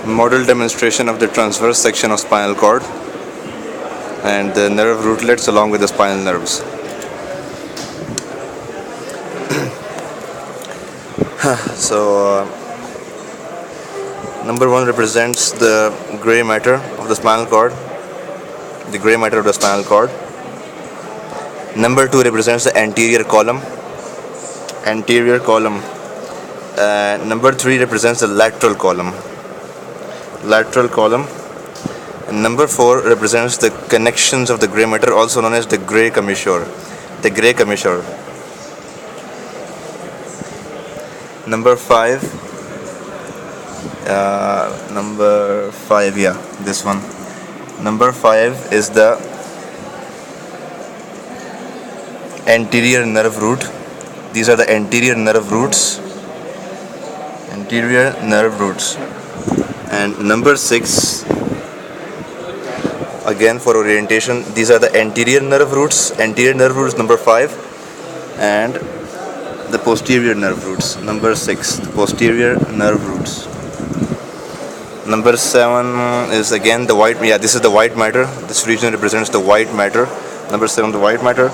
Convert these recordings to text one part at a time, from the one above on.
Model demonstration of the transverse section of spinal cord and the nerve rootlets along with the spinal nerves. So number 1 represents the gray matter of the spinal cord, Number 2 represents the anterior column, Number 3 represents the lateral column, and number 4 represents the connections of the gray matter, also known as the gray commissure. Number 5, this one. Number 5 is the anterior nerve root. These are the anterior nerve roots. And number 6, again for orientation, these are the anterior nerve roots. Number 5, and the posterior nerve roots. Number 6, the posterior nerve roots. Number 7 is again the white. This is the white matter. This region represents the white matter. Number 7, the white matter.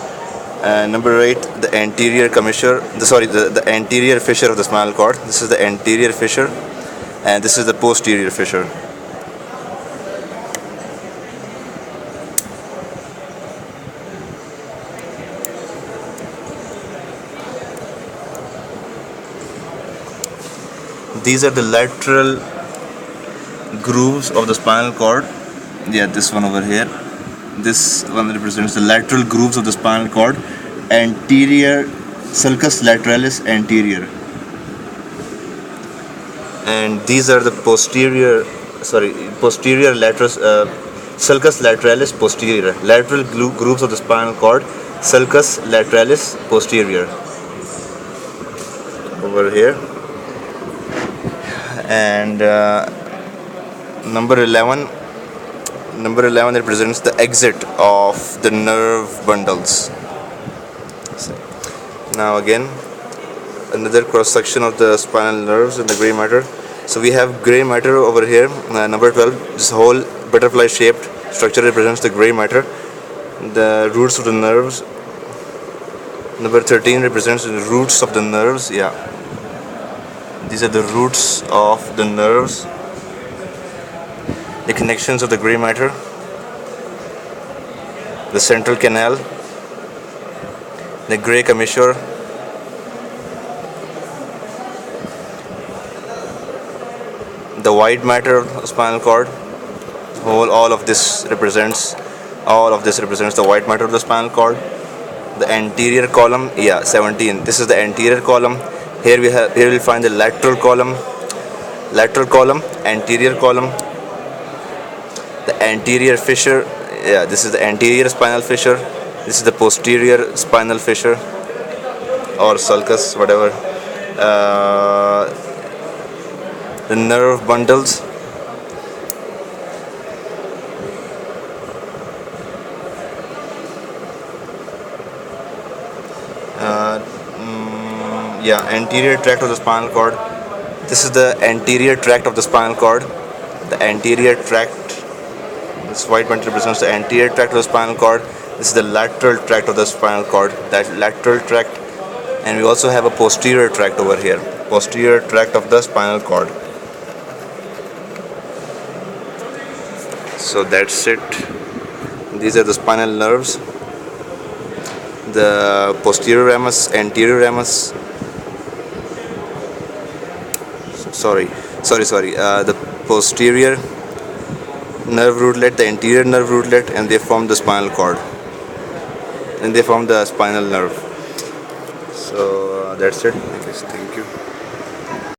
And number 8, the anterior commissure. The anterior fissure of the spinal cord. This is the anterior fissure, and this is the posterior fissure. These are the lateral grooves of the spinal cord. This one over here. This one represents the lateral grooves of the spinal cord. Anterior sulcus lateralis anterior. And these are the posterior sulcus lateralis posterior. Lateral grooves of the spinal cord. Sulcus lateralis posterior. Over here. And number 11 represents the exit of the nerve bundles. Now again, another cross section of the spinal nerves and the gray matter. So we have gray matter over here. Number 12, this whole butterfly shaped structure represents the gray matter. The roots of the nerves. Number 13 represents the roots of the nerves. These are the roots of the nerves, the connections of the gray matter, the central canal, the gray commissure, the white matter of the spinal cord. All of this represents the white matter of the spinal cord. The anterior column, 17. This is the anterior column. Here we'll find the lateral column, anterior column, the anterior fissure. This is the anterior spinal fissure. This is the posterior spinal fissure or sulcus, whatever. The nerve bundles. Anterior tract of the spinal cord. This is the anterior tract of the spinal cord. The anterior tract. This white matter represents the anterior tract of the spinal cord. This is the lateral tract of the spinal cord. That lateral tract. And we also have a posterior tract over here. Posterior tract of the spinal cord. So that's it. These are the spinal nerves. The posterior ramus, anterior ramus. The posterior nerve rootlet, the anterior nerve rootlet, and they form the spinal cord. And they form the spinal nerve. So that's it. Thank you.